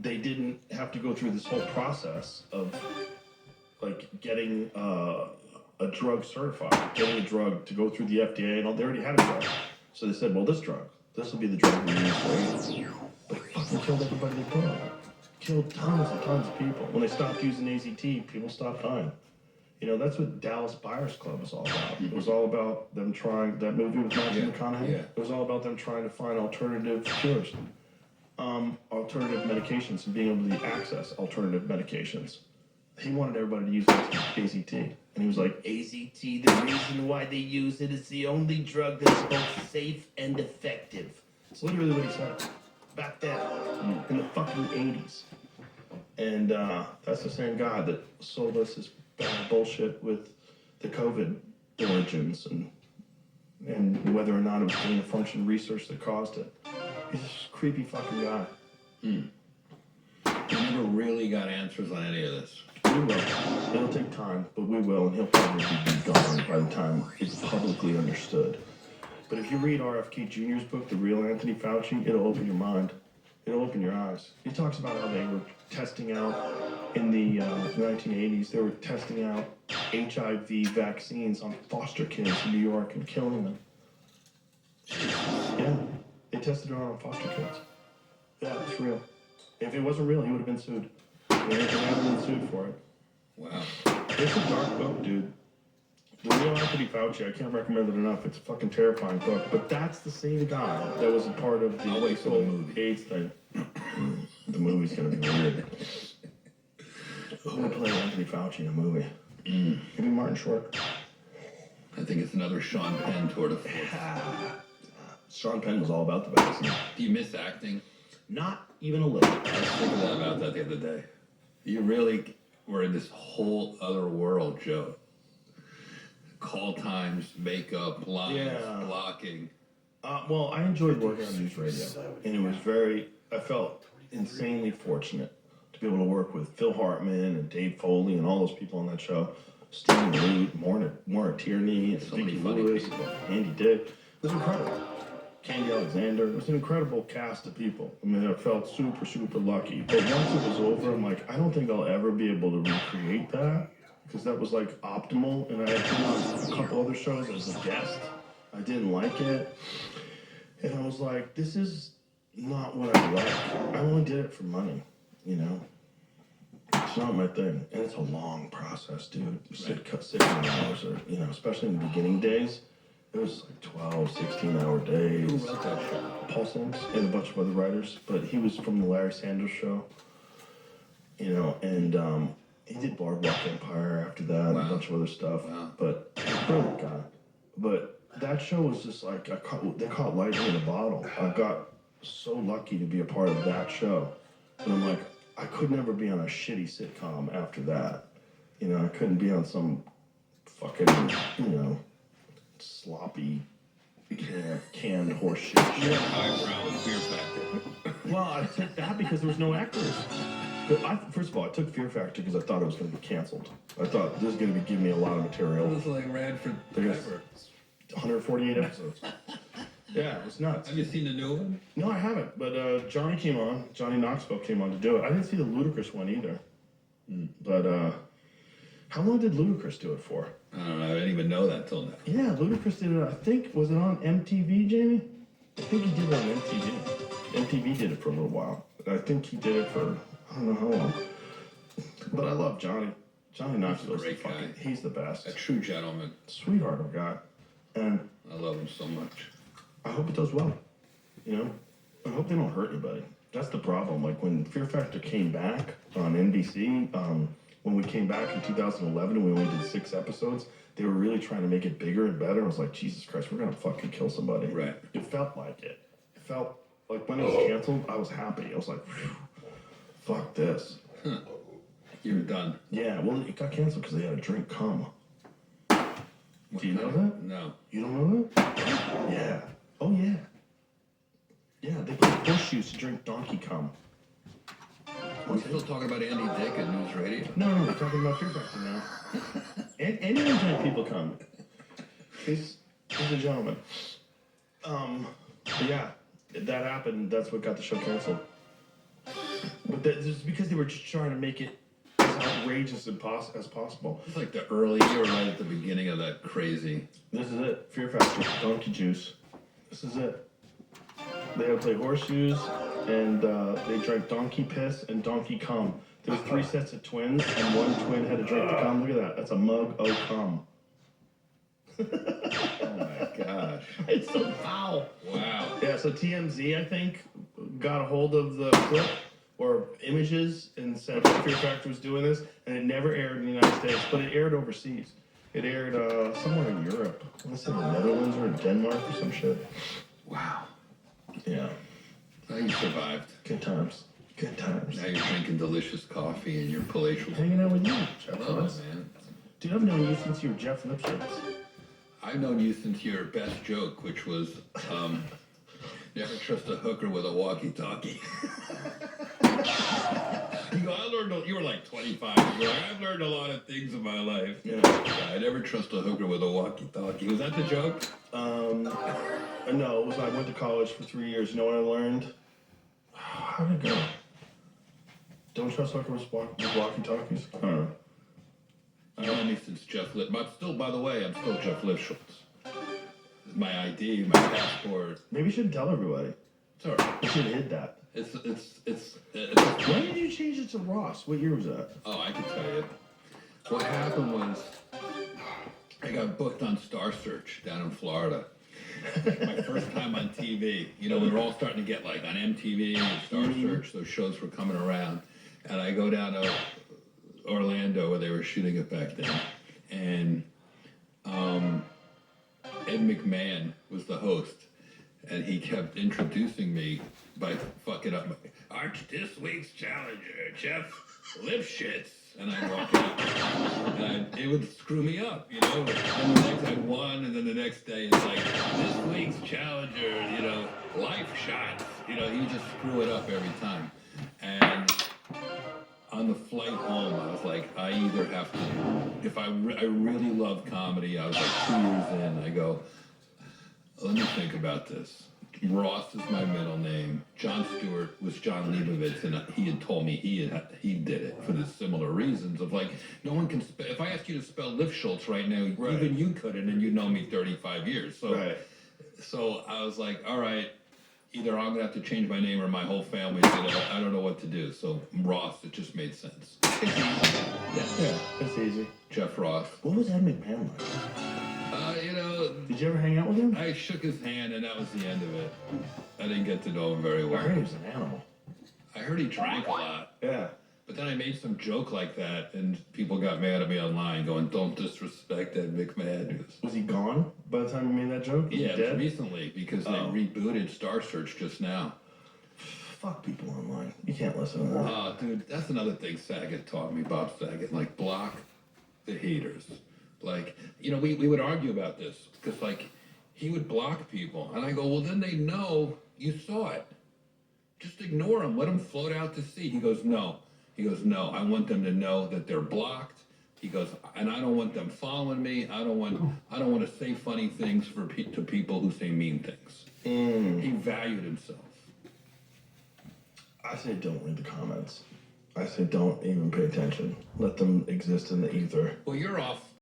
they didn't have to go through this whole process of like getting a drug certified, getting a drug to go through the FDA, and all. They already had a drug. So they said, well, this will be the drug we use for AIDS. But it fucking killed everybody they put on it. Killed tons and tons of people. When they stopped using AZT, people stopped dying. You know, that's what Dallas Buyers Club was all about. It was all about them trying, that movie with Matthew McConaughey, it was all about them trying to find alternative cures, alternative medications, and being able to access alternative medications. He wanted everybody to use AZT. And he was like, AZT, the reason why they use it is the only drug that's both safe and effective. It's literally what he said back then, in the fucking 80s. And that's the same guy that sold us this bullshit with the COVID origins and whether or not it was gain of function research that caused it. He's this creepy fucking guy. We never really got answers on any of this. We will. It'll take time, but we will, and he'll probably be gone by the time it's publicly understood. But if you read RFK Jr.'s book, The Real Anthony Fauci, it'll open your mind. It'll open your eyes. He talks about how they were testing out in the 1980s. They were testing out HIV vaccines on foster kids in New York and killing them. Yeah, they tested it on foster kids. Yeah, it's real. If it wasn't real, he would have been sued. He hasn't been sued for it. Wow. It's a dark book, dude. The Real Anthony Fauci, I can't recommend it enough. It's a fucking terrifying book. But that's the same guy that was a part of the whole AIDS thing. The movie's gonna be weird. Who would play Anthony Fauci in a movie? Maybe Martin Short. I think it's another Sean Penn tour de force. Sean Penn was all about the vaccine. Do you miss acting? Not even a little. I was thinking about that the other day. You really were in this whole other world, Joe. Call times, makeup, lines, blocking. Well, I enjoyed working on news radio, and it was I felt insanely fortunate to be able to work with Phil Hartman and Dave Foley and all those people on that show. Stephen Root, Maura Tierney, and Vicky Lewis, Andy Dick. It was incredible. Candy Alexander. It was an incredible cast of people. I mean, I felt super, super lucky. But once it was over, I'm like, I don't think I'll ever be able to recreate that, because that was like optimal. And I had been on a couple other shows as a guest. I didn't like it. And I was like, this is not what I like. I only did it for money, you know? It's not my thing. And it's a long process, dude. Sitting hours, or, you know, especially in the beginning days. It was like 12, 16-hour days. Who wrote that show? Paul Sims and a bunch of other writers. But he was from the Larry Sanders Show. You know, and he did Boardwalk Empire after that and a bunch of other stuff. Wow. But brilliant guy. But that show was just like, they caught lightning in a bottle. I got so lucky to be a part of that show. And I'm like, I could never be on a shitty sitcom after that. You know, I couldn't be on some fucking, you know, sloppy, canned horse shit. You had eyebrow and Fear Factor. Well, I took that because there was no actors. First of all, I took Fear Factor because I thought it was going to be canceled. I thought this is going to be giving me a lot of material. It was like ran for forever. 148 episodes. Yeah, it was nuts. Have you seen the new one? No, I haven't. But Johnny Knoxville came on to do it. I didn't see the Ludacris one either. But how long did Ludacris do it for? I don't know. I didn't even know that till now. Yeah, Ludacris did it. I think, was it on MTV, Jamie? I think he did it on MTV. MTV did it for a little while. I think he did it for, I don't know how long. But I love Johnny. Johnny Knoxville's He's a great guy. He's the best. A true gentleman. Sweetheart of a guy. And I love him so much. I hope it does well. You know? I hope they don't hurt anybody. That's the problem. Like when Fear Factor came back on NBC, when we came back in 2011 and we only did 6 episodes, they were really trying to make it bigger and better. I was like, Jesus Christ, we're going to fucking kill somebody. Right. It felt like it. It felt like when it was canceled, I was happy. I was like, fuck this. You were done. Yeah, well, it got canceled because they had a drink cum. Do you know that? No. You don't know that? Yeah. Oh, yeah. Yeah, they put horseshoes to drink donkey cum. We're still talking about Andy Dick and News Radio? No, we're talking about Fear Factor now. And anyone can people come. He's a gentleman. But yeah, that happened. That's what got the show canceled. But it's because they were just trying to make it as outrageous as possible. It's like the early, you were right at the beginning of that crazy. This is it. Fear Factor. Donkey juice. This is it. They had to play horseshoes, and they drank donkey piss and donkey cum. There was 3 sets of twins, and one twin had to drink the cum. Look at that. That's a mug of cum. Oh my gosh. It's so foul. Wow. Yeah, so TMZ, I think, got a hold of the clip or images and said that Fear Factor was doing this, and it never aired in the United States, but it aired overseas. It aired somewhere in Europe. I want to say the Netherlands or Denmark or some shit. Wow. Yeah. Now you survived. Good times. Good times. Now you're drinking delicious coffee in your palatial. Hanging out with you, Jeff. Oh, man. Dude, I've known you since you were Jeff Lipschitz. I've known you since your best joke, which was never trust a hooker with a walkie-talkie. You were like 25. You were like, I've learned a lot of things in my life. Yeah. I never trust a hooker with a walkie-talkie. Was that the joke? No, it was I went to college for 3 years. You know what I learned? How did it go? Don't trust hookers with walkie-talkies? I don't know. You know me since Jeff Lip. I'm still, by the way, I'm still Jeff Lipschitz. This is my ID, my passport. Maybe you shouldn't tell everybody. It's all right. You should have hid that. It's When did you change it to Ross? What year was that? Oh, I can tell you. What happened was I got booked on Star Search down in Florida. My first time on TV. You know, we were all starting to get like on MTV and Star Search, those shows were coming around. And I go down to Orlando where they were shooting it back then. And Ed McMahon was the host. And he kept introducing me by fucking up this week's challenger, Jeff Lipschitz. And I walk out, and it would screw me up, you know. And the next I won, and then the next day it's like, this week's challenger, you know, life shots. You know, he just screw it up every time. And on the flight home, I was like, I either have to, if I really love comedy, I was like 2 years in, I go, let me think about this. Ross is my middle name. Jon Stewart was John Leibovitz, and he had told me he did it for the similar reasons of like, no one can spell. If I asked you to spell Lifschultz right now, even you couldn't, and you know me 35 years. So, so I was like, all right, either I'm gonna have to change my name or my whole family's gonna. I don't know what to do. So Ross, it just made sense. Yeah, it's easy. Jeff Ross. What was Ed McMahon like? You know, did you ever hang out with him? I shook his hand, and that was the end of it. I didn't get to know him very well. I heard he was an animal. I heard he drank a lot. Yeah. But then I made some joke like that, and people got mad at me online, going, "Don't disrespect Ed McMahon." Was he gone by the time you made that joke? Yeah, it was recently, because they rebooted Star Search just now. Fuck people online. You can't listen to that. Oh, dude, that's another thing Saget taught me, Bob Saget. Like, block the haters. Like, you know, we would argue about this, because, like, he would block people. And I go, well, then they know you saw it. Just ignore them. Let them float out to sea. He goes, no. He goes, no. I want them to know that they're blocked. He goes, and I don't want them following me. I don't want to say funny things to people who say mean things. He valued himself. I say don't read the comments. I say don't even pay attention. Let them exist in the ether. Well, you're off